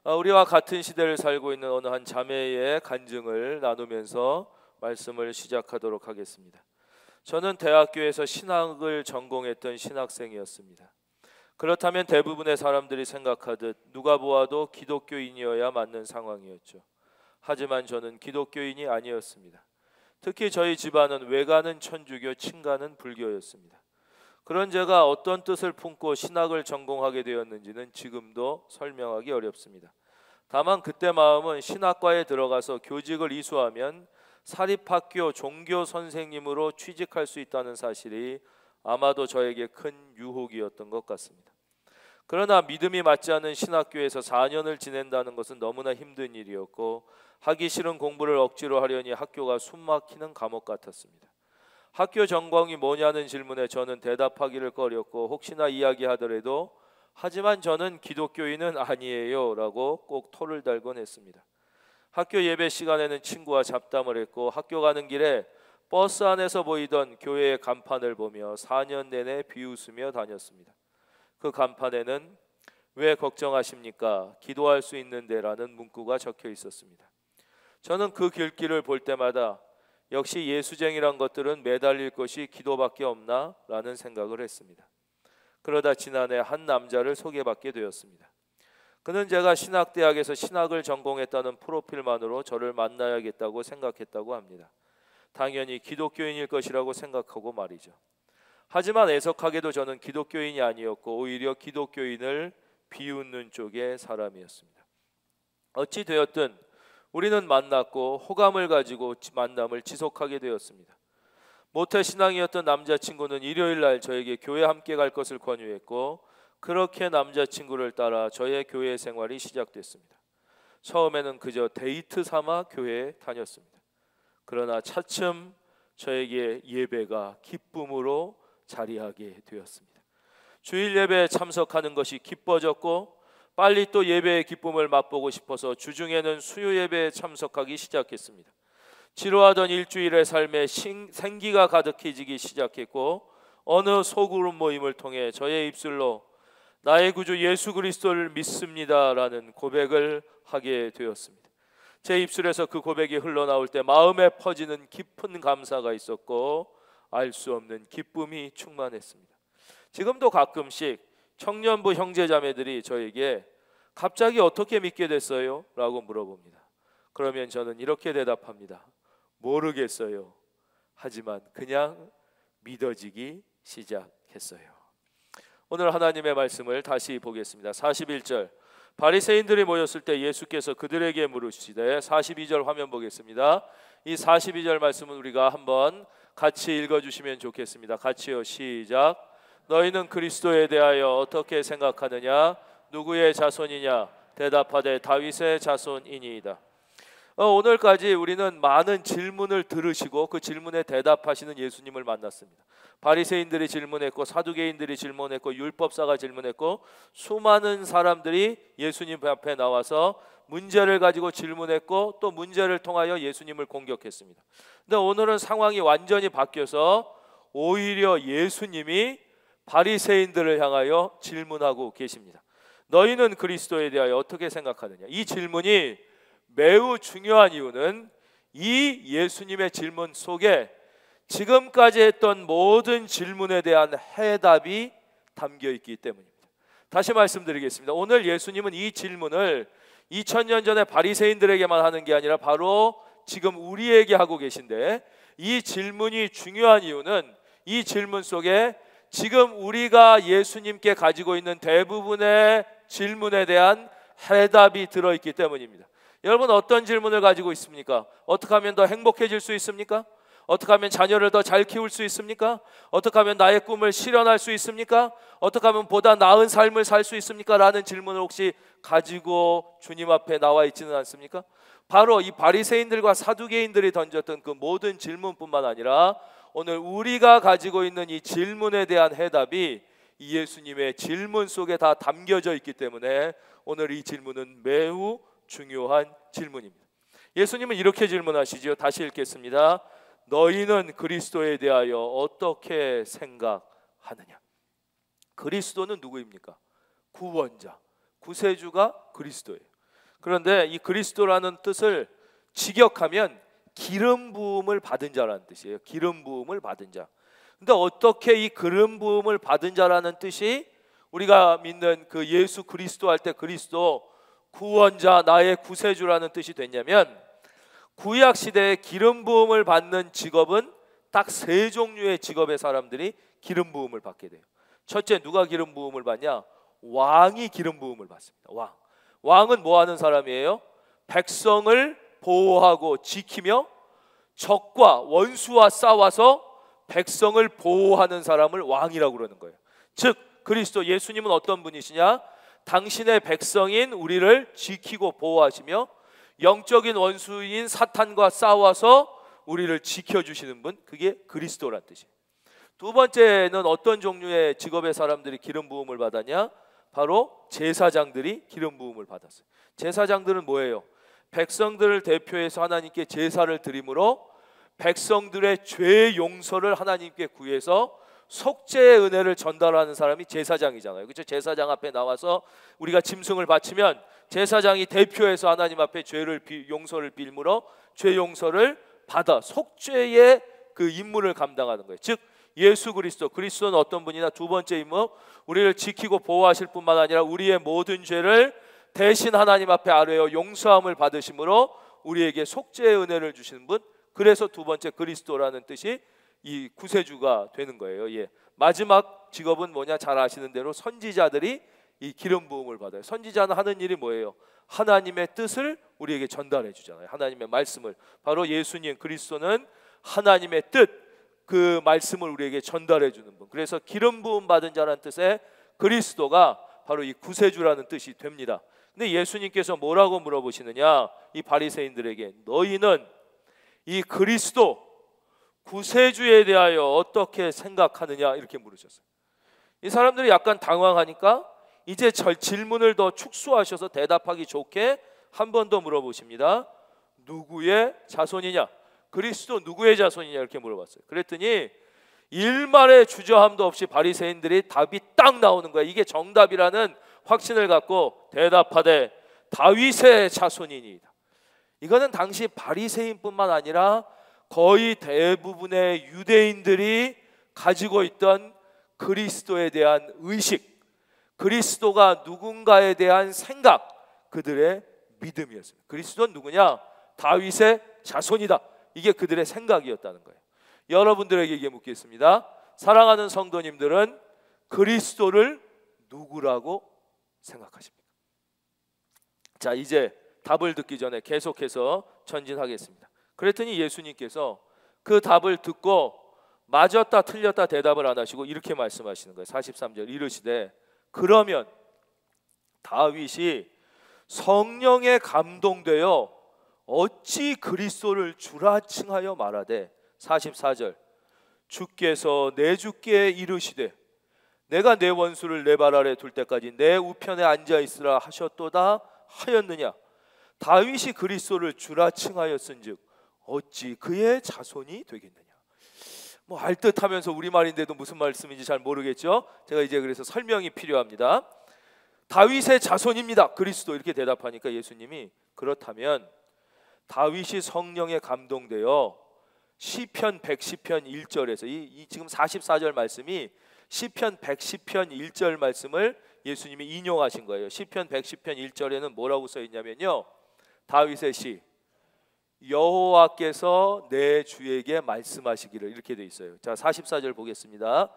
우리와 같은 시대를 살고 있는 어느 한 자매의 간증을 나누면서 말씀을 시작하도록 하겠습니다. 저는 대학교에서 신학을 전공했던 신학생이었습니다. 그렇다면 대부분의 사람들이 생각하듯 누가 보아도 기독교인이어야 맞는 상황이었죠. 하지만 저는 기독교인이 아니었습니다. 특히 저희 집안은 외가는 천주교, 친가는 불교였습니다. 그런 제가 어떤 뜻을 품고 신학을 전공하게 되었는지는 지금도 설명하기 어렵습니다. 다만 그때 마음은 신학과에 들어가서 교직을 이수하면 사립학교 종교 선생님으로 취직할 수 있다는 사실이 아마도 저에게 큰 유혹이었던 것 같습니다. 그러나 믿음이 맞지 않는 신학교에서 4년을 지낸다는 것은 너무나 힘든 일이었고 하기 싫은 공부를 억지로 하려니 학교가 숨막히는 감옥 같았습니다. 학교 전공이 뭐냐는 질문에 저는 대답하기를 꺼렸고 혹시나 이야기하더라도 하지만 저는 기독교인은 아니에요 라고 꼭 토를 달곤 했습니다. 학교 예배 시간에는 친구와 잡담을 했고 학교 가는 길에 버스 안에서 보이던 교회의 간판을 보며 4년 내내 비웃으며 다녔습니다. 그 간판에는 왜 걱정하십니까? 기도할 수 있는데 라는 문구가 적혀 있었습니다. 저는 그 길길을 볼 때마다 역시 예수쟁이란 것들은 매달릴 것이 기도밖에 없나? 라는 생각을 했습니다. 그러다 지난해 한 남자를 소개받게 되었습니다. 그는 제가 신학대학에서 신학을 전공했다는 프로필만으로 저를 만나야겠다고 생각했다고 합니다. 당연히 기독교인일 것이라고 생각하고 말이죠. 하지만 애석하게도 저는 기독교인이 아니었고 오히려 기독교인을 비웃는 쪽의 사람이었습니다. 어찌 되었든 우리는 만났고 호감을 가지고 만남을 지속하게 되었습니다. 모태신앙이었던 남자친구는 일요일 날 저에게 교회 함께 갈 것을 권유했고 그렇게 남자친구를 따라 저의 교회 생활이 시작됐습니다. 처음에는 그저 데이트 삼아 교회에 다녔습니다. 그러나 차츰 저에게 예배가 기쁨으로 자리하게 되었습니다. 주일 예배에 참석하는 것이 기뻐졌고 빨리 또 예배의 기쁨을 맛보고 싶어서 주중에는 수요 예배에 참석하기 시작했습니다. 지루하던 일주일의 삶에 생기가 가득해지기 시작했고 어느 소그룹 모임을 통해 저의 입술로 나의 구주 예수 그리스도를 믿습니다라는 고백을 하게 되었습니다. 제 입술에서 그 고백이 흘러나올 때 마음에 퍼지는 깊은 감사가 있었고 알 수 없는 기쁨이 충만했습니다. 지금도 가끔씩 청년부 형제자매들이 저에게 갑자기 어떻게 믿게 됐어요? 라고 물어봅니다. 그러면 저는 이렇게 대답합니다. 모르겠어요. 하지만 그냥 믿어지기 시작했어요. 오늘 하나님의 말씀을 다시 보겠습니다. 41절 바리새인들이 모였을 때 예수께서 그들에게 물으시되 42절 화면 보겠습니다. 이 42절 말씀은 우리가 한번 같이 읽어주시면 좋겠습니다. 같이요. 시작. 너희는 그리스도에 대하여 어떻게 생각하느냐? 누구의 자손이냐? 대답하되 다윗의 자손이니이다. 오늘까지 우리는 많은 질문을 들으시고 그 질문에 대답하시는 예수님을 만났습니다. 바리새인들이 질문했고 사두개인들이 질문했고 율법사가 질문했고 수많은 사람들이 예수님 앞에 나와서 문제를 가지고 질문했고 또 문제를 통하여 예수님을 공격했습니다. 근데 오늘은 상황이 완전히 바뀌어서 오히려 예수님이 바리새인들을 향하여 질문하고 계십니다. 너희는 그리스도에 대하여 어떻게 생각하느냐? 이 질문이 매우 중요한 이유는 이 예수님의 질문 속에 지금까지 했던 모든 질문에 대한 해답이 담겨 있기 때문입니다. 다시 말씀드리겠습니다. 오늘 예수님은 이 질문을 2000년 전에 바리새인들에게만 하는 게 아니라 바로 지금 우리에게 하고 계신데 이 질문이 중요한 이유는 이 질문 속에 지금 우리가 예수님께 가지고 있는 대부분의 질문에 대한 해답이 들어있기 때문입니다. 여러분 어떤 질문을 가지고 있습니까? 어떻게 하면 더 행복해질 수 있습니까? 어떻게 하면 자녀를 더 잘 키울 수 있습니까? 어떻게 하면 나의 꿈을 실현할 수 있습니까? 어떻게 하면 보다 나은 삶을 살 수 있습니까? 라는 질문을 혹시 가지고 주님 앞에 나와 있지는 않습니까? 바로 이 바리새인들과 사두개인들이 던졌던 그 모든 질문뿐만 아니라 오늘 우리가 가지고 있는 이 질문에 대한 해답이 이 예수님의 질문 속에 다 담겨져 있기 때문에 오늘 이 질문은 매우 중요한 질문입니다. 예수님은 이렇게 질문하시죠. 다시 읽겠습니다. 너희는 그리스도에 대하여 어떻게 생각하느냐? 그리스도는 누구입니까? 구원자, 구세주가 그리스도예요. 그런데 이 그리스도라는 뜻을 직역하면 기름 부음을 받은 자라는 뜻이에요. 기름 부음을 받은 자. 근데 어떻게 이 기름 부음을 받은 자라는 뜻이 우리가 믿는 그 예수 그리스도 할 때 그리스도 구원자, 나의 구세주라는 뜻이 됐냐면, 구약 시대에 기름 부음을 받는 직업은 딱 세 종류의 직업의 사람들이 기름 부음을 받게 돼요. 첫째, 누가 기름 부음을 받냐? 왕이 기름 부음을 받습니다. 왕은 뭐 하는 사람이에요? 백성을 보호하고 지키며 적과 원수와 싸워서 백성을 보호하는 사람을 왕이라고 그러는 거예요. 즉 그리스도 예수님은 어떤 분이시냐? 당신의 백성인 우리를 지키고 보호하시며 영적인 원수인 사탄과 싸워서 우리를 지켜주시는 분, 그게 그리스도란 뜻이에요. 두 번째는 어떤 종류의 직업의 사람들이 기름 부음을 받았냐? 바로 제사장들이 기름 부음을 받았어요. 제사장들은 뭐예요? 백성들을 대표해서 하나님께 제사를 드림으로 백성들의 죄 용서를 하나님께 구해서 속죄의 은혜를 전달하는 사람이 제사장이잖아요. 그렇죠? 제사장 앞에 나와서 우리가 짐승을 바치면 제사장이 대표해서 하나님 앞에 죄를 용서를 빌므로 죄 용서를 받아 속죄의 그 임무를 감당하는 거예요. 즉 예수 그리스도는 어떤 분이나 두 번째 임무, 우리를 지키고 보호하실 뿐만 아니라 우리의 모든 죄를 대신 하나님 앞에 아뢰어 용서함을 받으심으로 우리에게 속죄의 은혜를 주시는 분, 그래서 두 번째 그리스도라는 뜻이 이 구세주가 되는 거예요. 예. 마지막 직업은 뭐냐? 잘 아시는 대로 선지자들이 이 기름 부음을 받아요. 선지자는 하는 일이 뭐예요? 하나님의 뜻을 우리에게 전달해 주잖아요. 하나님의 말씀을. 바로 예수님 그리스도는 하나님의 뜻, 그 말씀을 우리에게 전달해 주는 분. 그래서 기름 부음 받은 자라는 뜻의 그리스도가 바로 이 구세주라는 뜻이 됩니다. 근데 예수님께서 뭐라고 물어보시느냐? 이 바리새인들에게 너희는 이 그리스도 구세주에 대하여 어떻게 생각하느냐? 이렇게 물으셨어요. 이 사람들이 약간 당황하니까 이제 질문을 더 축소하셔서 대답하기 좋게 한 번 더 물어보십니다. 누구의 자손이냐? 그리스도 누구의 자손이냐? 이렇게 물어봤어요. 그랬더니 일말의 주저함도 없이 바리새인들이 답이 딱 나오는 거야. 이게 정답이라는 확신을 갖고 대답하되 다윗의 자손이니이다. 이거는 당시 바리새인뿐만 아니라 거의 대부분의 유대인들이 가지고 있던 그리스도에 대한 의식, 그리스도가 누군가에 대한 생각, 그들의 믿음이었습니다. 그리스도는 누구냐? 다윗의 자손이다. 이게 그들의 생각이었다는 거예요. 여러분들에게 묻겠습니다. 사랑하는 성도님들은 그리스도를 누구라고 생각하십니까? 자, 이제 답을 듣기 전에 계속해서 전진하겠습니다. 그랬더니 예수님께서 그 답을 듣고 맞았다 틀렸다 대답을 안 하시고 이렇게 말씀하시는 거예요. 43절 이르시되 그러면 다윗이 성령에 감동되어 어찌 그리스도를 주라 칭하여 말하되 44절 주께서 내 주께 이르시되 내가 내 원수를 내 발 아래 둘 때까지 내 우편에 앉아 있으라 하셨도다 하였느냐? 다윗이 그리스도를 주라 칭하였은즉 어찌 그의 자손이 되겠느냐? 뭐 알듯하면서 우리말인데도 무슨 말씀인지 잘 모르겠죠? 제가 이제 그래서 설명이 필요합니다. 다윗의 자손입니다. 그리스도 이렇게 대답하니까 예수님이 그렇다면 다윗이 성령에 감동되어 시편 110편 1절에서 이 지금 44절 말씀이 시편 110편 1절 말씀을 예수님이 인용하신 거예요. 시편 110편 1절에는 뭐라고 써 있냐면요. 다윗의 시 여호와께서 내 주에게 말씀하시기를 이렇게 돼 있어요. 자, 44절 보겠습니다.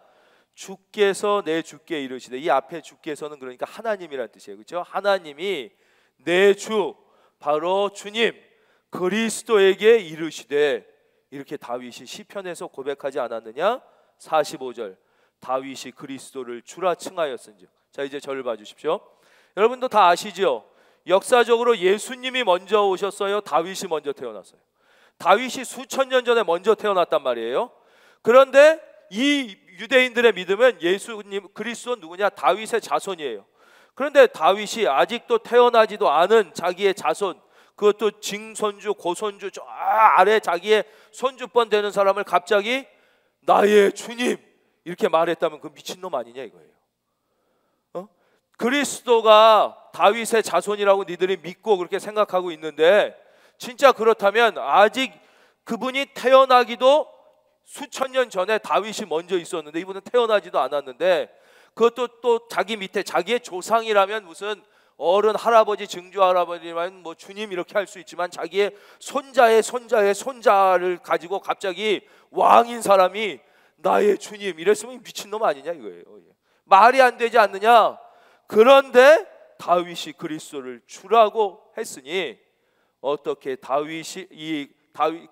주께서 내 주께 이르시되, 이 앞에 주께서는 그러니까 하나님이라는 뜻이에요. 그렇죠? 하나님이 내 주 바로 주님 그리스도에게 이르시되, 이렇게 다윗이 시편에서 고백하지 않았느냐? 45절 다윗이 그리스도를 주라 칭하였은즉. 자, 이제 저를 봐주십시오. 여러분도 다 아시죠? 역사적으로 예수님이 먼저 오셨어요? 다윗이 먼저 태어났어요? 다윗이 수천 년 전에 먼저 태어났단 말이에요. 그런데 이 유대인들의 믿음은 예수님 그리스도는 누구냐? 다윗의 자손이에요. 그런데 다윗이 아직도 태어나지도 않은 자기의 자손, 그것도 증손주 고손주 저 아래 자기의 손주번 되는 사람을 갑자기 나의 주님 이렇게 말했다면 그 미친놈 아니냐 이거예요. 그리스도가 다윗의 자손이라고 니들이 믿고 그렇게 생각하고 있는데, 진짜 그렇다면 아직 그분이 태어나기도 수천 년 전에 다윗이 먼저 있었는데, 이분은 태어나지도 않았는데, 그것도 또 자기 밑에 자기의 조상이라면 무슨 어른, 할아버지, 증조 할아버지만 뭐 주님 이렇게 할 수 있지만, 자기의 손자의 손자의 손자를 가지고 갑자기 왕인 사람이 나의 주님 이랬으면 미친놈 아니냐 이거예요. 말이 안 되지 않느냐. 그런데 다윗이 그리스도를 주라고 했으니 어떻게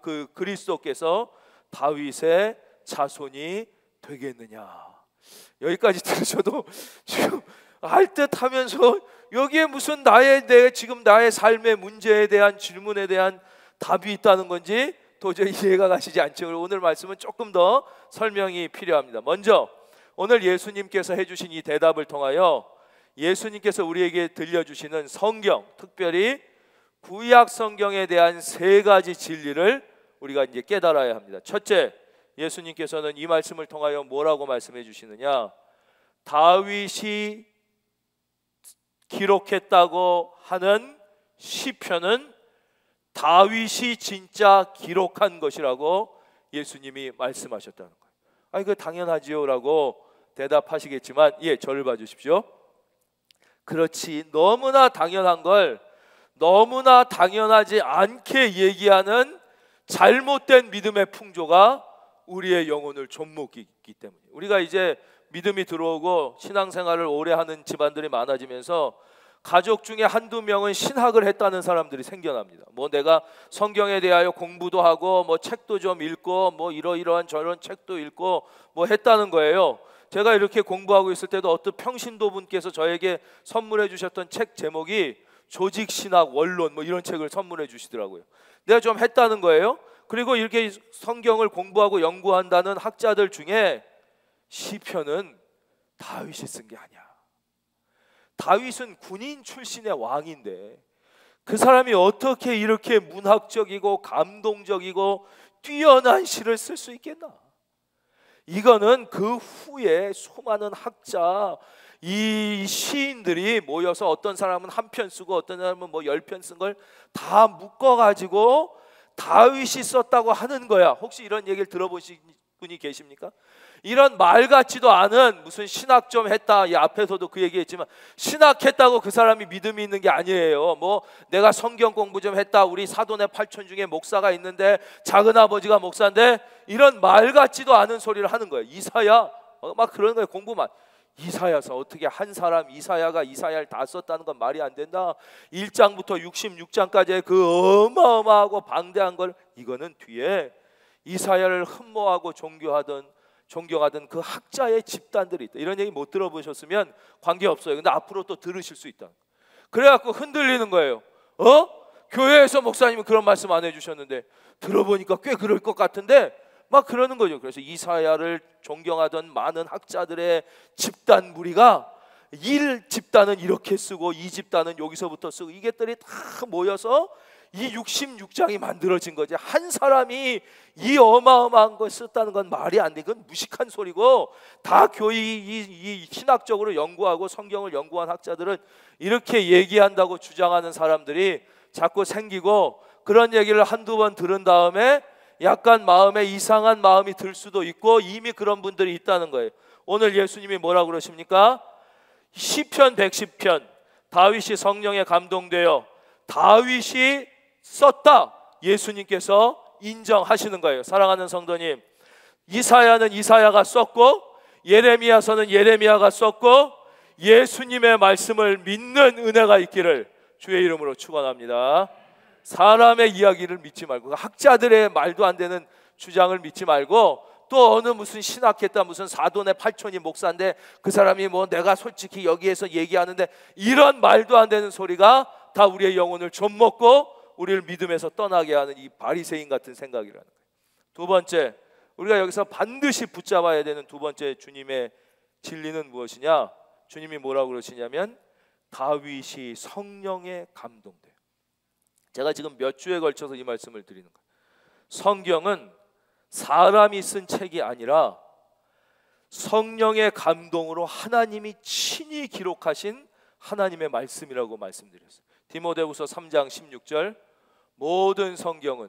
그 그리스도께서 다윗의 자손이 되겠느냐. 여기까지 들으셔도 지금 알듯하면서 여기에 무슨 지금 나의 삶의 문제에 대한 질문에 대한 답이 있다는 건지 도저히 이해가 가시지 않죠. 오늘 말씀은 조금 더 설명이 필요합니다. 먼저 오늘 예수님께서 해주신 이 대답을 통하여 예수님께서 우리에게 들려주시는 성경, 특별히 구약 성경에 대한 세 가지 진리를 우리가 이제 깨달아야 합니다. 첫째, 예수님께서는 이 말씀을 통하여 뭐라고 말씀해 주시느냐? 다윗이 기록했다고 하는 시편은 다윗이 진짜 기록한 것이라고 예수님이 말씀하셨다는 거예요. 아니, 그 당연하지요 라고 대답하시겠지만, 저를 봐주십시오. 그렇지, 너무나 당연한 걸 너무나 당연하지 않게 얘기하는 잘못된 믿음의 풍조가 우리의 영혼을 좀먹기 때문에, 우리가 이제 믿음이 들어오고 신앙생활을 오래 하는 집안들이 많아지면서 가족 중에 한두 명은 신학을 했다는 사람들이 생겨납니다. 뭐 내가 성경에 대하여 공부도 하고 뭐 책도 좀 읽고 뭐 이러이러한 저런 책도 읽고 뭐 했다는 거예요. 제가 이렇게 공부하고 있을 때도 어떤 평신도분께서 저에게 선물해 주셨던 책 제목이 조직신학 원론 뭐 이런 책을 선물해 주시더라고요. 내가 좀 했다는 거예요. 그리고 이렇게 성경을 공부하고 연구한다는 학자들 중에 시편은 다윗이 쓴 게 아니야. 다윗은 군인 출신의 왕인데 그 사람이 어떻게 이렇게 문학적이고 감동적이고 뛰어난 시를 쓸 수 있겠나? 이거는 그 후에 수많은 학자, 이 시인들이 모여서 어떤 사람은 한 편 쓰고 어떤 사람은 뭐 10편 쓴 걸 다 묶어가지고 다윗이 썼다고 하는 거야. 혹시 이런 얘기를 들어보신 분이 계십니까? 이런 말 같지도 않은 무슨 신학 좀 했다, 이 앞에서도 그 얘기했지만 신학했다고 그 사람이 믿음이 있는 게 아니에요. 뭐 내가 성경 공부 좀 했다, 우리 사돈의 8촌 중에 목사가 있는데 작은아버지가 목사인데, 이런 말 같지도 않은 소리를 하는 거예요. 이사야 막 그런 거예요. 공부만. 이사야서 어떻게 한 사람 이사야가 이사야를 다 썼다는 건 말이 안 된다. 1장부터 66장까지의 그 어마어마하고 방대한 걸, 이거는 뒤에 이사야를 흠모하고 존경하던 그 학자의 집단들이 있다. 이런 얘기 못 들어보셨으면 관계없어요. 근데 앞으로 또 들으실 수 있다. 그래갖고 흔들리는 거예요. 교회에서 목사님은 그런 말씀 안 해주셨는데 들어보니까 꽤 그럴 것 같은데 막 그러는 거죠. 그래서 이사야를 존경하던 많은 학자들의 집단 무리가 1집단은 이렇게 쓰고 2집단은 여기서부터 쓰고, 이게들이 다 모여서 이 66장이 만들어진 거지. 한 사람이 이 어마어마한 걸 썼다는 건 말이 안 돼. 그건 무식한 소리고, 다 이 신학적으로 연구하고 성경을 연구한 학자들은 이렇게 얘기한다고 주장하는 사람들이 자꾸 생기고, 그런 얘기를 한두 번 들은 다음에 약간 마음에 이상한 마음이 들 수도 있고, 이미 그런 분들이 있다는 거예요. 오늘 예수님이 뭐라고 그러십니까? 시편 110편 다윗이 성령에 감동되어 다윗이 썼다, 예수님께서 인정하시는 거예요. 사랑하는 성도님, 이사야는 이사야가 썼고 예레미야서는 예레미야가 썼고 예수님의 말씀을 믿는 은혜가 있기를 주의 이름으로 축원합니다. 사람의 이야기를 믿지 말고, 학자들의 말도 안 되는 주장을 믿지 말고, 또 어느 무슨 신학했다, 무슨 사돈의 8촌이 목사인데 그 사람이 뭐 내가 솔직히 여기에서 얘기하는데, 이런 말도 안 되는 소리가 다 우리의 영혼을 좀먹고 우리를 믿음에서 떠나게 하는 이 바리새인 같은 생각이라는 거예요. 두 번째, 우리가 여기서 반드시 붙잡아야 되는 두 번째 주님의 진리는 무엇이냐? 주님이 뭐라고 그러시냐면 다윗이 성령에 감동돼요. 제가 지금 몇 주에 걸쳐서 이 말씀을 드리는 거예요. 성경은 사람이 쓴 책이 아니라 성령의 감동으로 하나님이 친히 기록하신 하나님의 말씀이라고 말씀드렸어요. 디모데후서 3장 16절 모든 성경은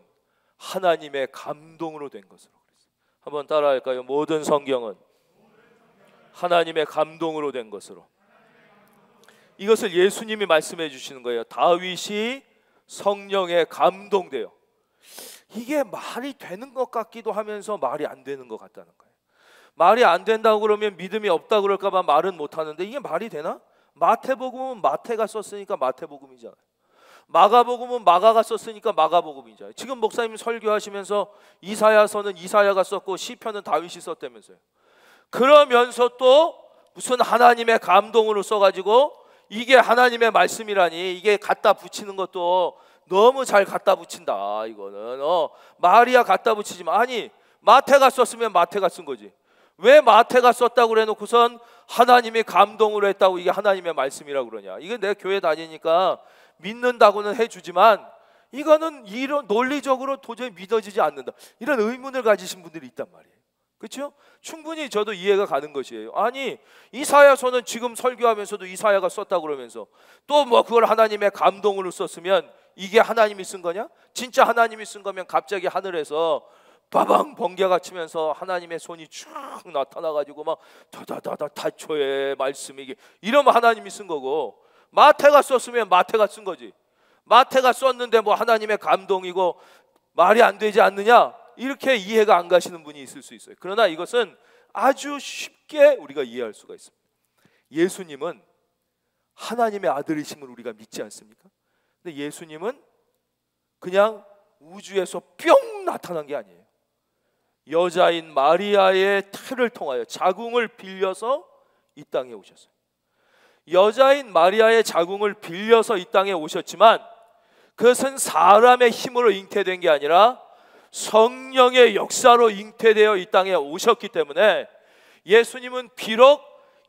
하나님의 감동으로 된 것으로 그랬어요. 한번 따라할까요? 모든 성경은 하나님의 감동으로 된 것으로. 이것을 예수님이 말씀해 주시는 거예요. 다윗이 성령에 감동돼요. 이게 말이 되는 것 같기도 하면서 말이 안 되는 것 같다는 거예요. 말이 안 된다고 그러면 믿음이 없다 그럴까 봐 말은 못 하는데 이게 말이 되나? 마태복음은 마태가 썼으니까 마태복음이잖아요. 마가복음은 마가가 썼으니까 마가복음이잖아요. 지금 목사님 설교하시면서 이사야서는 이사야가 썼고 시편은 다윗이 썼다면서요. 그러면서 또 무슨 하나님의 감동으로 써가지고 이게 하나님의 말씀이라니, 이게 갖다 붙이는 것도 너무 잘 갖다 붙인다. 이거는 마리아 갖다 붙이지만, 아니 마태가 썼으면 마태가 쓴 거지. 왜 마태가 썼다고 그래 놓고선 하나님이 감동으로 했다고 이게 하나님의 말씀이라고 그러냐. 이게 내 교회 다니니까 믿는다고는 해주지만 이거는 이런 논리적으로 도저히 믿어지지 않는다, 이런 의문을 가지신 분들이 있단 말이에요. 그렇죠? 충분히 저도 이해가 가는 것이에요. 아니 이사야서는 지금 설교하면서도 이사야가 썼다고 그러면서 또 뭐 그걸 하나님의 감동으로 썼으면 이게 하나님이 쓴 거냐? 진짜 하나님이 쓴 거면 갑자기 하늘에서 빠방 번개가 치면서 하나님의 손이 쭉 나타나가지고 막 다다다다 타초의 말씀이 이러면 하나님이 쓴 거고, 마태가 썼으면 마태가 쓴 거지. 마태가 썼는데 뭐 하나님의 감동이고 말이 안 되지 않느냐, 이렇게 이해가 안 가시는 분이 있을 수 있어요. 그러나 이것은 아주 쉽게 우리가 이해할 수가 있습니다. 예수님은 하나님의 아들이심을 우리가 믿지 않습니까? 근데 예수님은 그냥 우주에서 뿅 나타난 게 아니에요. 여자인 마리아의 태를 통하여 자궁을 빌려서 이 땅에 오셨어요. 여자인 마리아의 자궁을 빌려서 이 땅에 오셨지만 그것은 사람의 힘으로 잉태된 게 아니라 성령의 역사로 잉태되어 이 땅에 오셨기 때문에 예수님은 비록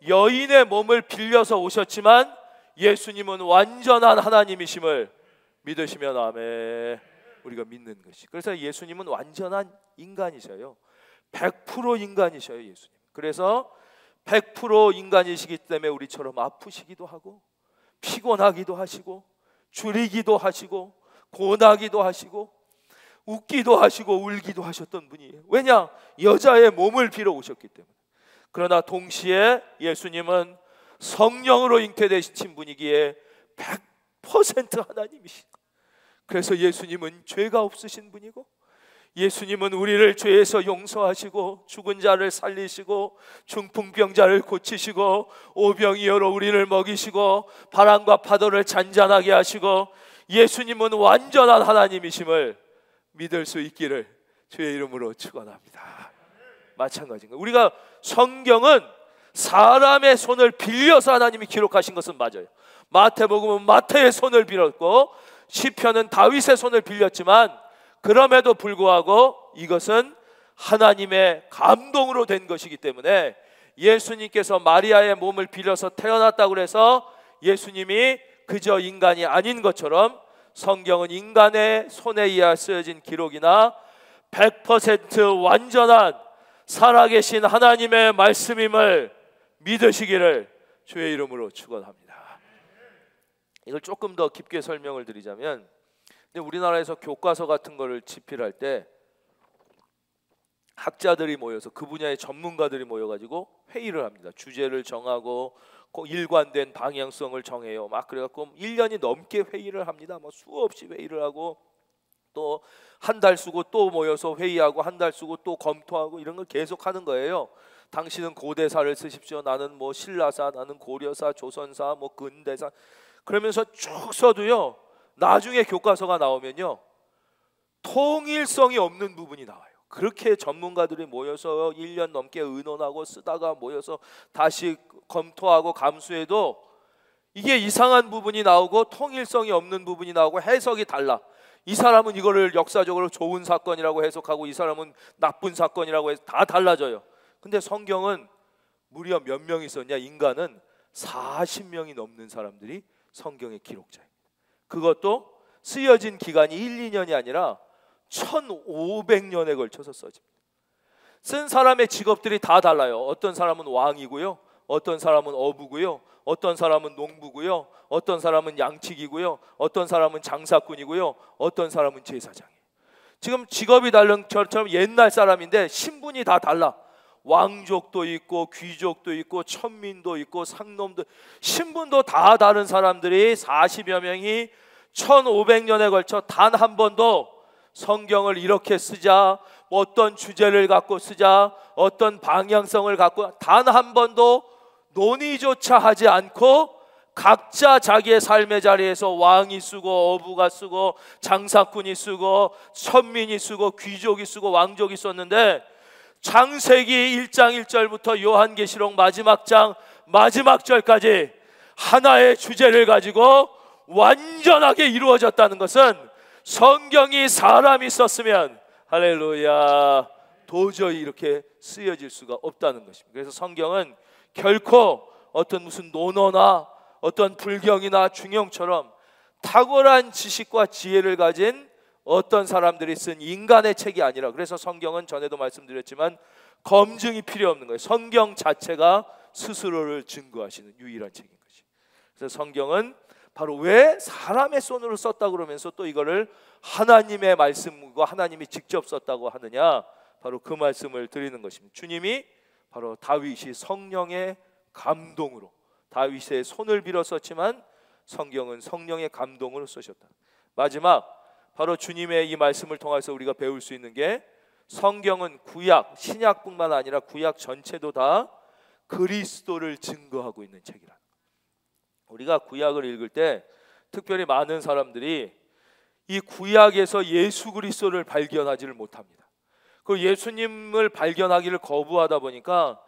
여인의 몸을 빌려서 오셨지만 예수님은 완전한 하나님이심을 믿으시면 아멘, 우리가 믿는 것이. 그래서 예수님은 완전한 인간이셔요. 100% 인간이셔요, 예수님. 그래서 100% 인간이시기 때문에 우리처럼 아프시기도 하고 피곤하기도 하시고 줄이기도 하시고 고나기도 하시고 웃기도 하시고 울기도 하셨던 분이에요. 왜냐? 여자의 몸을 빌어 오셨기 때문에. 그러나 동시에 예수님은 성령으로 잉태되신 분이기에 100% 하나님이시다. 그래서 예수님은 죄가 없으신 분이고, 예수님은 우리를 죄에서 용서하시고 죽은 자를 살리시고 중풍병자를 고치시고 오병이어로 우리를 먹이시고 바람과 파도를 잔잔하게 하시고, 예수님은 완전한 하나님이심을 믿을 수 있기를 주의 이름으로 축원합니다. 마찬가지인 거예요. 우리가 성경은 사람의 손을 빌려서 하나님이 기록하신 것은 맞아요. 마태복음은 마태의 손을 빌었고 시편은 다윗의 손을 빌렸지만 그럼에도 불구하고 이것은 하나님의 감동으로 된 것이기 때문에 예수님께서 마리아의 몸을 빌려서 태어났다고 해서 예수님이 그저 인간이 아닌 것처럼 성경은 인간의 손에 의해 쓰여진 기록이나 100% 완전한 살아계신 하나님의 말씀임을 믿으시기를 주의 이름으로 축원합니다. 이걸 조금 더 깊게 설명을 드리자면, 근데 우리나라에서 교과서 같은 거를 집필할 때 학자들이 모여서 그 분야의 전문가들이 모여가지고 회의를 합니다. 주제를 정하고 일관된 방향성을 정해요. 막 그래갖고 1년이 넘게 회의를 합니다. 뭐 수없이 회의를 하고 또 한 달 쓰고 또 모여서 회의하고 한 달 쓰고 또 검토하고 이런 걸 계속 하는 거예요. 당신은 고대사를 쓰십시오. 나는 뭐 신라사, 나는 고려사, 조선사, 뭐 근대사, 그러면서 쭉 써도요, 나중에 교과서가 나오면요 통일성이 없는 부분이 나와요. 그렇게 전문가들이 모여서 1년 넘게 의논하고 쓰다가 모여서 다시 검토하고 감수해도 이게 이상한 부분이 나오고 통일성이 없는 부분이 나오고 해석이 달라. 이 사람은 이거를 역사적으로 좋은 사건이라고 해석하고 이 사람은 나쁜 사건이라고 해서 다 달라져요. 근데 성경은 무려 몇 명이 썼냐? 인간은 40명이 넘는 사람들이 성경의 기록자입니다. 그것도 쓰여진 기간이 1, 2년이 아니라 1500년에 걸쳐서 써집니다. 쓴 사람의 직업들이 다 달라요. 어떤 사람은 왕이고요, 어떤 사람은 어부고요, 어떤 사람은 농부고요, 어떤 사람은 양치기고요, 어떤 사람은 장사꾼이고요, 어떤 사람은 제사장이에요. 지금 직업이 다른 저처럼 옛날 사람인데 신분이 다 달라. 왕족도 있고 귀족도 있고 천민도 있고 상놈도, 신분도 다 다른 사람들이 40여 명이 1500년에 걸쳐 단 한 번도 성경을 이렇게 쓰자, 어떤 주제를 갖고 쓰자, 어떤 방향성을 갖고 단 한 번도 논의조차 하지 않고 각자 자기의 삶의 자리에서 왕이 쓰고 어부가 쓰고 장사꾼이 쓰고 천민이 쓰고 귀족이 쓰고 왕족이 썼는데, 창세기 1장 1절부터 요한계시록 마지막 장 마지막 절까지 하나의 주제를 가지고 완전하게 이루어졌다는 것은 성경이 사람이 썼으면 할렐루야 도저히 이렇게 쓰여질 수가 없다는 것입니다. 그래서 성경은 결코 어떤 무슨 논어나 어떤 불경이나 중용처럼 탁월한 지식과 지혜를 가진 어떤 사람들이 쓴 인간의 책이 아니라, 그래서 성경은 전에도 말씀드렸지만 검증이 필요 없는 거예요. 성경 자체가 스스로를 증거하시는 유일한 책인 것이. 그래서 성경은 바로 왜 사람의 손으로 썼다 그러면서 또 이거를 하나님의 말씀과 하나님이 직접 썼다고 하느냐, 바로 그 말씀을 드리는 것입니다. 주님이 바로 다윗이 성령의 감동으로, 다윗의 손을 빌어 썼지만 성경은 성령의 감동으로 쓰셨다. 마지막 바로 주님의 이 말씀을 통해서 우리가 배울 수 있는 게, 성경은 구약, 신약뿐만 아니라 구약 전체도 다 그리스도를 증거하고 있는 책이라. 우리가 구약을 읽을 때 특별히 많은 사람들이 이 구약에서 예수 그리스도를 발견하지를 못합니다. 그 예수님을 발견하기를 거부하다 보니까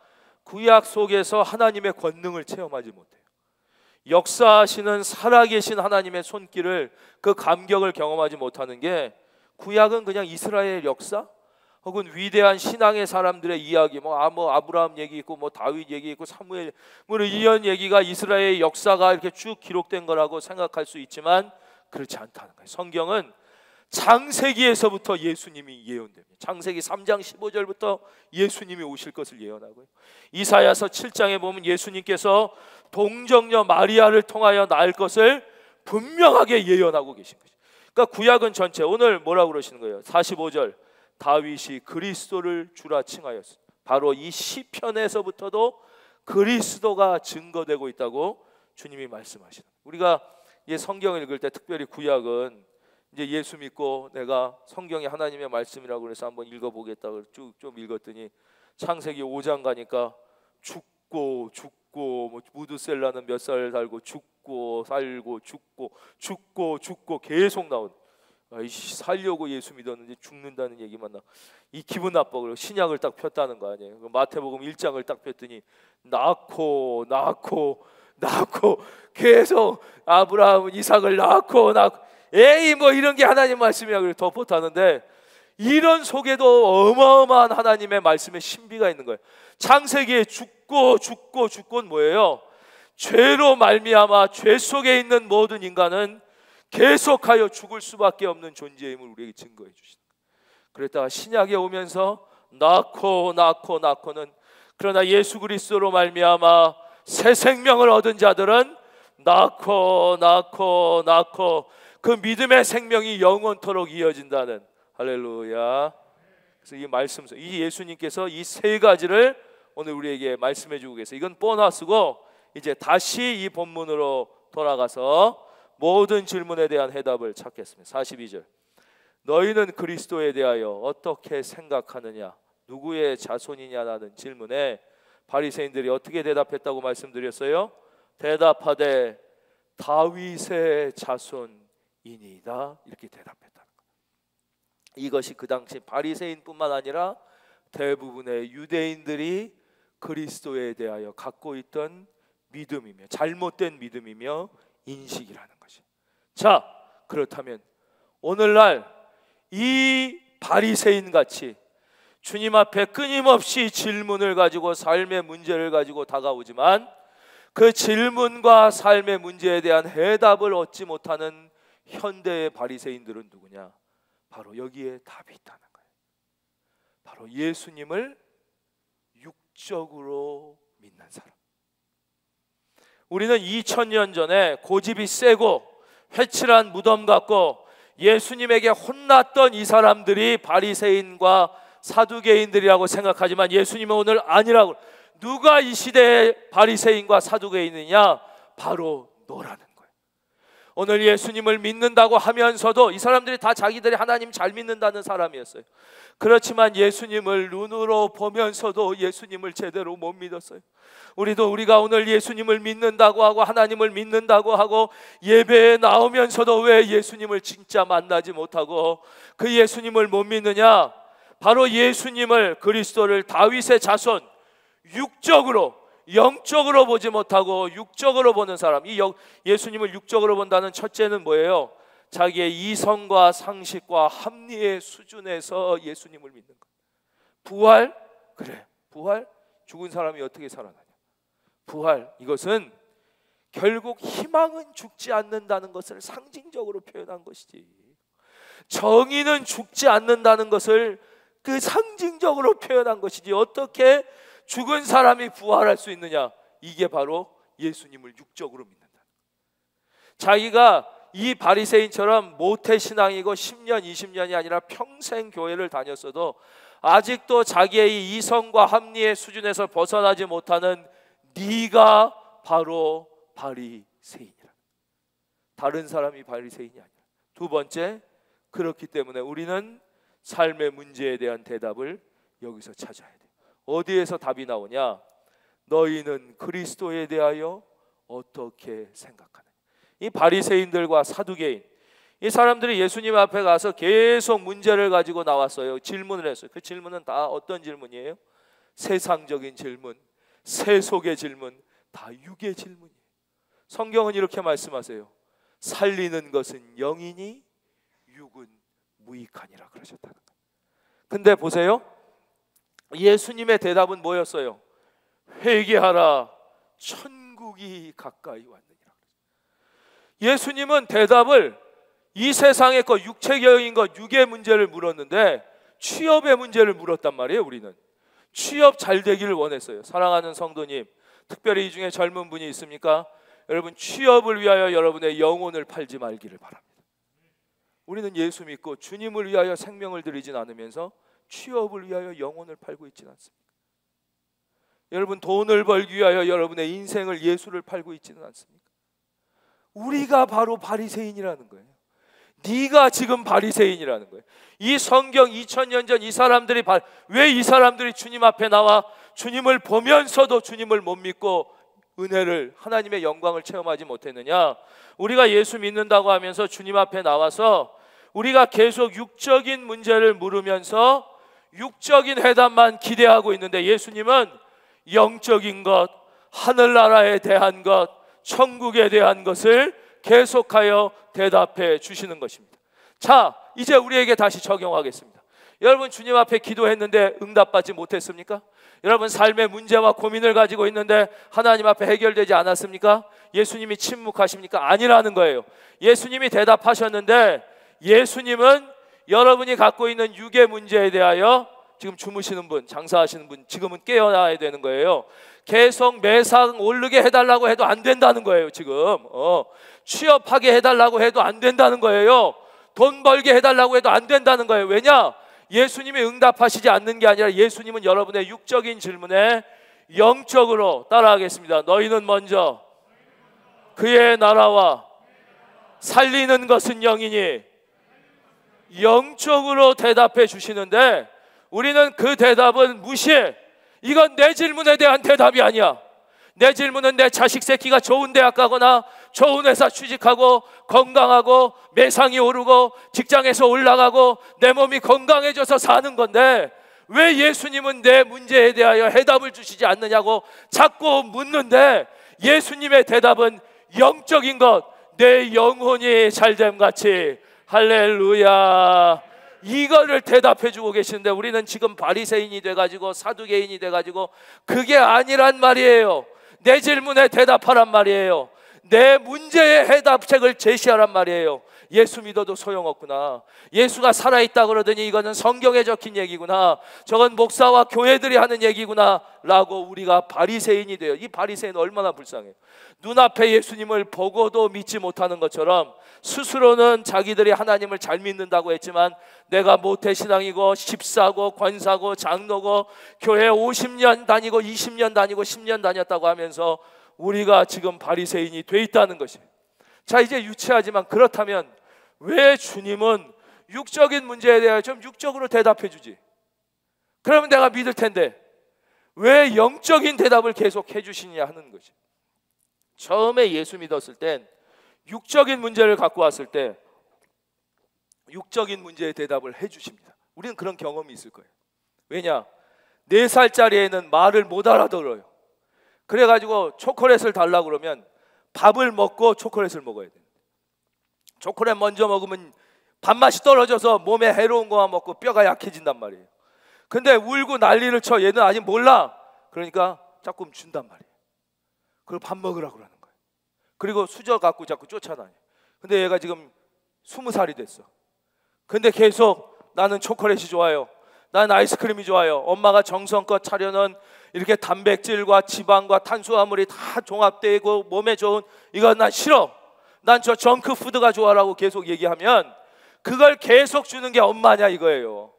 구약 속에서 하나님의 권능을 체험하지 못해요. 역사하시는 살아계신 하나님의 손길을, 그 감격을 경험하지 못하는 게, 구약은 그냥 이스라엘 역사 혹은 위대한 신앙의 사람들의 이야기, 뭐 아브라함 얘기 있고 뭐 다윗 얘기 있고 사무엘 뭐 이런 얘기가 이스라엘 역사가 이렇게 쭉 기록된 거라고 생각할 수 있지만 그렇지 않다는 거예요. 성경은 창세기에서부터 예수님이 예언됩니다. 창세기 3장 15절부터 예수님이 오실 것을 예언하고요. 이사야서 7장에 보면 예수님께서 동정녀 마리아를 통하여 낳을 것을 분명하게 예언하고 계신 거죠. 그러니까 구약은 전체, 오늘 뭐라고 그러시는 거예요? 45절, 다윗이 그리스도를 주라 칭하였습니다. 바로 이 시편에서부터도 그리스도가 증거되고 있다고 주님이 말씀하시는 거예요. 우리가 이 성경을 읽을 때 특별히 구약은 이제 예수 믿고 내가 성경이 하나님의 말씀이라고 그래서 한번 읽어보겠다고 쭉 좀 읽었더니 창세기 5장 가니까 죽고 뭐 무드셀라는 몇 살 살고 죽고 살고 죽고 계속 나온, 살려고 예수 믿었는데 죽는다는 얘기만 나. 이 기분 나빠. 그리고 신약을 딱 폈다는 거 아니에요. 마태복음 1장을 딱 폈더니 낳고 계속 아브라함은 이삭을 낳고 에이 뭐 이런 게 하나님 말씀이야 그래 덧붙하는데, 이런 속에도 어마어마한 하나님의 말씀의 신비가 있는 거예요. 창세기에 죽고는 뭐예요? 죄로 말미암아 죄 속에 있는 모든 인간은 계속하여 죽을 수밖에 없는 존재임을 우리에게 증거해 주시는 거예요. 그랬다가 신약에 오면서 낳고는, 그러나 예수 그리스도로 말미암아 새 생명을 얻은 자들은 낳고 그 믿음의 생명이 영원토록 이어진다는, 할렐루야. 그래서 이 말씀, 이 예수님께서 이 세 가지를 오늘 우리에게 말씀해 주고 계세요. 이건 보너스고, 이제 다시 이 본문으로 돌아가서 모든 질문에 대한 해답을 찾겠습니다. 42절, 너희는 그리스도에 대하여 어떻게 생각하느냐, 누구의 자손이냐라는 질문에 바리새인들이 어떻게 대답했다고 말씀드렸어요? 대답하되 다윗의 자손이니이다, 이렇게 대답했다는 거예요. 이것이 그 당시 바리새인뿐만 아니라 대부분의 유대인들이 그리스도에 대하여 갖고 있던 믿음이며 잘못된 믿음이며 인식이라는 것이. 자, 그렇다면 오늘날 이 바리새인 같이 주님 앞에 끊임없이 질문을 가지고 삶의 문제를 가지고 다가오지만 그 질문과 삶의 문제에 대한 해답을 얻지 못하는 현대의 바리새인들은 누구냐? 바로 여기에 답이 있다는 거예요. 바로 예수님을 육적으로 믿는 사람. 우리는 2000년 전에 고집이 세고 회칠한 무덤 같고 예수님에게 혼났던 이 사람들이 바리새인과 사두개인들이라고 생각하지만 예수님은 오늘 아니라고. 누가 이 시대의 바리새인과 사두개인이냐? 바로 너라는 거예요. 오늘 예수님을 믿는다고 하면서도 이 사람들이 다 자기들이 하나님 잘 믿는다는 사람이었어요. 그렇지만 예수님을 눈으로 보면서도 예수님을 제대로 못 믿었어요. 우리가 오늘 예수님을 믿는다고 하고 하나님을 믿는다고 하고 예배에 나오면서도 왜 예수님을 진짜 만나지 못하고 그 예수님을 못 믿느냐? 바로 예수님을, 그리스도를 다윗의 자손, 육적으로, 영적으로 보지 못하고 육적으로 보는 사람. 예수님을 육적으로 본다는 첫째는 뭐예요? 자기의 이성과 상식과 합리의 수준에서 예수님을 믿는 것. 부활? 그래, 부활? 죽은 사람이 어떻게 살아나냐? 부활, 이것은 결국 희망은 죽지 않는다는 것을 상징적으로 표현한 것이지, 정의는 죽지 않는다는 것을 그 상징적으로 표현한 것이지, 어떻게 죽은 사람이 부활할 수 있느냐? 이게 바로 예수님을 육적으로 믿는다. 자기가 이 바리새인처럼 모태신앙이고 10년 20년이 아니라 평생 교회를 다녔어도 아직도 자기의 이 이성과 합리의 수준에서 벗어나지 못하는 네가 바로 바리새인이라. 다른 사람이 바리새인이 아니라. 두 번째, 그렇기 때문에 우리는 삶의 문제에 대한 대답을 여기서 찾아야 돼요. 어디에서 답이 나오냐? 너희는 그리스도에 대하여 어떻게 생각하느냐. 이 바리새인들과 사두개인, 이 사람들이 예수님 앞에 가서 계속 문제를 가지고 나왔어요. 질문을 했어요. 그 질문은 다 어떤 질문이에요? 세상적인 질문, 세속의 질문, 다 육의 질문이에요. 성경은 이렇게 말씀하세요. 살리는 것은 영이니 육은 무익하니라 그러셨다는 거예요. 근데 보세요, 예수님의 대답은 뭐였어요? 회개하라, 천국이 가까이 왔느니라. 예수님은 대답을 이 세상의 것, 육체적인 것, 육의 문제를 물었는데 취업의 문제를 물었단 말이에요. 우리는 취업 잘 되기를 원했어요. 사랑하는 성도님, 특별히 이 중에 젊은 분이 있습니까? 여러분, 취업을 위하여 여러분의 영혼을 팔지 말기를 바랍니다. 우리는 예수 믿고 주님을 위하여 생명을 드리진 않으면서 취업을 위하여 영혼을 팔고 있지는 않습니다. 여러분, 돈을 벌기 위하여 여러분의 인생을, 예수를 팔고 있지는 않습니까? 우리가 바로 바리새인이라는 거예요. 네가 지금 바리새인이라는 거예요. 이 성경 2000년 전 이 사람들이 왜 이 사람들이 주님 앞에 나와 주님을 보면서도 주님을 못 믿고 은혜를, 하나님의 영광을 체험하지 못했느냐? 우리가 예수 믿는다고 하면서 주님 앞에 나와서 우리가 계속 육적인 문제를 물으면서 육적인 해답만 기대하고 있는데 예수님은 영적인 것, 하늘나라에 대한 것, 천국에 대한 것을 계속하여 대답해 주시는 것입니다. 자, 이제 우리에게 다시 적용하겠습니다. 여러분, 주님 앞에 기도했는데 응답받지 못했습니까? 여러분, 삶의 문제와 고민을 가지고 있는데 하나님 앞에 해결되지 않았습니까? 예수님이 침묵하십니까? 아니라는 거예요. 예수님이 대답하셨는데 예수님은 여러분이 갖고 있는 육의 문제에 대하여, 지금 주무시는 분, 장사하시는 분, 지금은 깨어나야 되는 거예요. 계속 매상 오르게 해달라고 해도 안 된다는 거예요. 지금 취업하게 해달라고 해도 안 된다는 거예요. 돈 벌게 해달라고 해도 안 된다는 거예요. 왜냐? 예수님이 응답하시지 않는 게 아니라 예수님은 여러분의 육적인 질문에 영적으로, 따라하겠습니다. 너희는 먼저 그의 나라와 살리는 것은 영이니, 영적으로 대답해 주시는데 우리는 그 대답은 무시해. 이건 내 질문에 대한 대답이 아니야. 내 질문은 내 자식 새끼가 좋은 대학 가거나 좋은 회사 취직하고 건강하고 매상이 오르고 직장에서 올라가고 내 몸이 건강해져서 사는 건데 왜 예수님은 내 문제에 대하여 해답을 주시지 않느냐고 자꾸 묻는데, 예수님의 대답은 영적인 것, 내 영혼이 잘됨 같이. 할렐루야. 이거를 대답해 주고 계시는데 우리는 지금 바리새인이 돼가지고 사두개인이 돼가지고 그게 아니란 말이에요. 내 질문에 대답하란 말이에요. 내 문제의 해답책을 제시하란 말이에요. 예수 믿어도 소용없구나. 예수가 살아있다 그러더니 이거는 성경에 적힌 얘기구나. 저건 목사와 교회들이 하는 얘기구나 라고 우리가 바리새인이 돼요. 이 바리새인은 얼마나 불쌍해요. 눈앞에 예수님을 보고도 믿지 못하는 것처럼 스스로는 자기들이 하나님을 잘 믿는다고 했지만 내가 모태신앙이고 집사고 권사고 장로고 교회 50년 다니고 20년 다니고 10년 다녔다고 하면서 우리가 지금 바리새인이 돼 있다는 것이에요. 자, 이제 유치하지만 그렇다면 왜 주님은 육적인 문제에 대해 좀 육적으로 대답해 주지? 그러면 내가 믿을 텐데 왜 영적인 대답을 계속 해 주시냐 하는 거지. 처음에 예수 믿었을 땐 육적인 문제를 갖고 왔을 때 육적인 문제에 대답을 해 주십니다. 우리는 그런 경험이 있을 거예요. 왜냐? 4살짜리 애는 말을 못 알아들어요. 그래가지고 초콜릿을 달라고 그러면 밥을 먹고 초콜릿을 먹어야 돼요. 초콜릿 먼저 먹으면 밥맛이 떨어져서 몸에 해로운 거만 먹고 뼈가 약해진단 말이에요. 근데 울고 난리를 쳐. 얘는 아직 몰라. 그러니까 자꾸 준단 말이에요. 그리고 밥 먹으라고 그러는 거예요. 그리고 수저 갖고 자꾸 쫓아다녀요. 근데 얘가 지금 20살이 됐어. 근데 계속 나는 초콜릿이 좋아요. 난 아이스크림이 좋아요. 엄마가 정성껏 차려놓은 이렇게 단백질과 지방과 탄수화물이 다 종합되고 몸에 좋은 이건 난 싫어. 난 저 정크푸드가 좋아라고 계속 얘기하면 그걸 계속 주는 게 엄마냐 이거예요.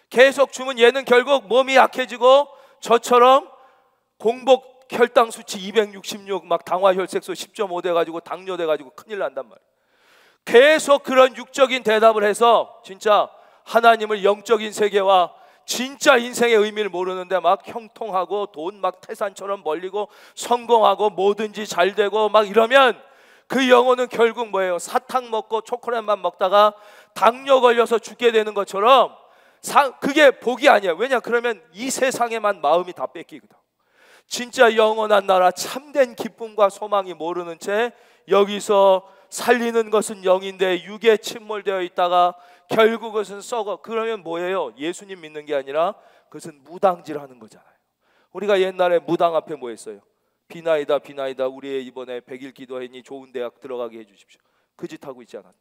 계속 주면 얘는 결국 몸이 약해지고 저처럼 공복 혈당 수치 266 막 당화혈색소 10.5 돼가지고 당뇨 돼가지고 큰일 난단 말이에요. 계속 그런 육적인 대답을 해서 진짜 하나님을 영적인 세계와 진짜 인생의 의미를 모르는데 막 형통하고 돈 막 태산처럼 벌리고 성공하고 뭐든지 잘 되고 막 이러면 그 영혼은 결국 뭐예요? 사탕 먹고 초콜릿만 먹다가 당뇨 걸려서 죽게 되는 것처럼 그게 복이 아니야. 왜냐? 그러면 이 세상에만 마음이 다 뺏기거든. 진짜 영원한 나라 참된 기쁨과 소망이 모르는 채 여기서 살리는 것은 영인데 육에 침몰되어 있다가 결국 그것은 썩어. 그러면 뭐예요? 예수님 믿는 게 아니라 그것은 무당질하는 거잖아요. 우리가 옛날에 무당 앞에 뭐 했어요? 비나이다 비나이다 우리의 이번에 100일 기도했니 좋은 대학 들어가게 해주십시오. 그 짓 하고 있지 않았냐?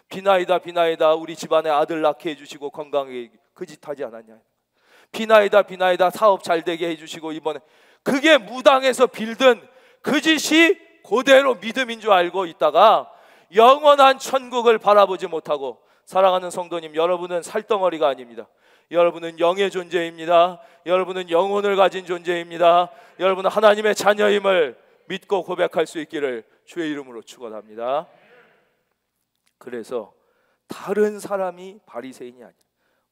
비나이다 비나이다 우리 집안에 아들 낳게 해주시고 건강하게 그 짓 하지 않았냐? 비나이다 비나이다 사업 잘 되게 해주시고 이번에 그게 무당에서 빌든 그 짓이 그대로 믿음인 줄 알고 있다가 영원한 천국을 바라보지 못하고. 사랑하는 성도님, 여러분은 살덩어리가 아닙니다. 여러분은 영의 존재입니다. 여러분은 영혼을 가진 존재입니다. 여러분은 하나님의 자녀임을 믿고 고백할 수 있기를 주의 이름으로 축원합니다. 그래서 다른 사람이 바리새인이 아니에요.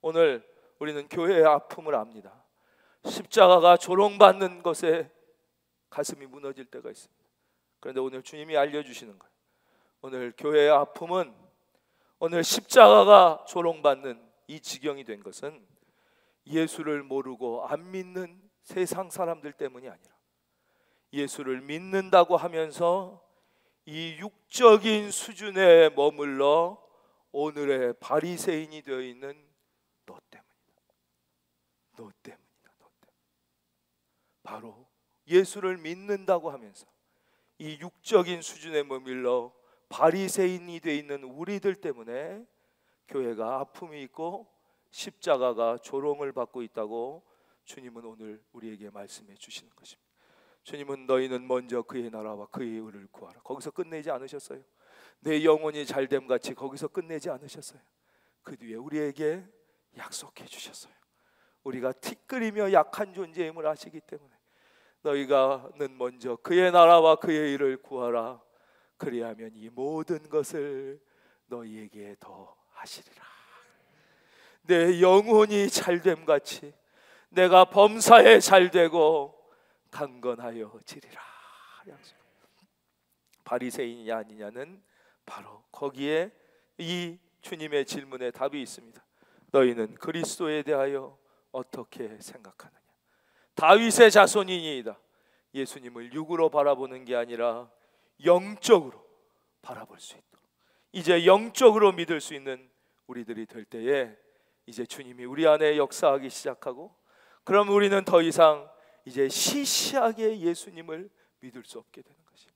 오늘 우리는 교회의 아픔을 압니다. 십자가가 조롱받는 것에 가슴이 무너질 때가 있습니다. 그런데 오늘 주님이 알려주시는 거예요. 오늘 교회의 아픔은 오늘 십자가가 조롱받는 이 지경이 된 것은 예수를 모르고 안 믿는 세상 사람들 때문이 아니라 예수를 믿는다고 하면서 이 육적인 수준에 머물러 오늘의 바리새인이 되어 있는 너 때문이다. 너 때문이다. 너 때문이다. 바로 예수를 믿는다고 하면서 이 육적인 수준에 머물러 바리새인이 되어 있는 우리들 때문에 교회가 아픔이 있고 십자가가 조롱을 받고 있다고 주님은 오늘 우리에게 말씀해 주시는 것입니다. 주님은 너희는 먼저 그의 나라와 그의 의를 구하라. 거기서 끝내지 않으셨어요. 내 영혼이 잘됨 같이 거기서 끝내지 않으셨어요. 그 뒤에 우리에게 약속해 주셨어요. 우리가 티끌이며 약한 존재임을 아시기 때문에 너희가는 먼저 그의 나라와 그의 의를 구하라. 그리하면 이 모든 것을 너희에게 더 하시리라. 내 영혼이 잘됨 같이 내가 범사에 잘되고 강건하여 지리라. 바리새인이냐 아니냐는 바로 거기에 이 주님의 질문에 답이 있습니다. 너희는 그리스도에 대하여 어떻게 생각하느냐? 다윗의 자손이니이다. 예수님을 육으로 바라보는 게 아니라 영적으로 바라볼 수 있도록 이제 영적으로 믿을 수 있는 우리들이 될 때에 이제 주님이 우리 안에 역사하기 시작하고 그럼 우리는 더 이상 이제 시시하게 예수님을 믿을 수 없게 되는 것이에요.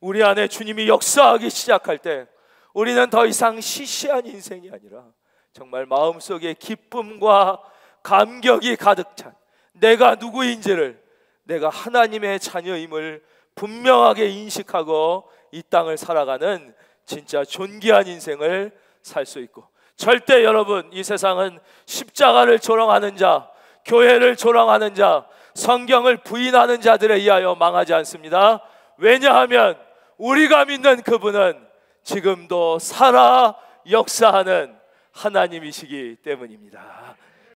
우리 안에 주님이 역사하기 시작할 때 우리는 더 이상 시시한 인생이 아니라 정말 마음속에 기쁨과 감격이 가득 찬, 내가 누구인지를, 내가 하나님의 자녀임을 분명하게 인식하고 이 땅을 살아가는 진짜 존귀한 인생을 살 수 있고, 절대 여러분, 이 세상은 십자가를 조롱하는 자, 교회를 조롱하는 자, 성경을 부인하는 자들에 의하여 망하지 않습니다. 왜냐하면 우리가 믿는 그분은 지금도 살아 역사하는 하나님이시기 때문입니다.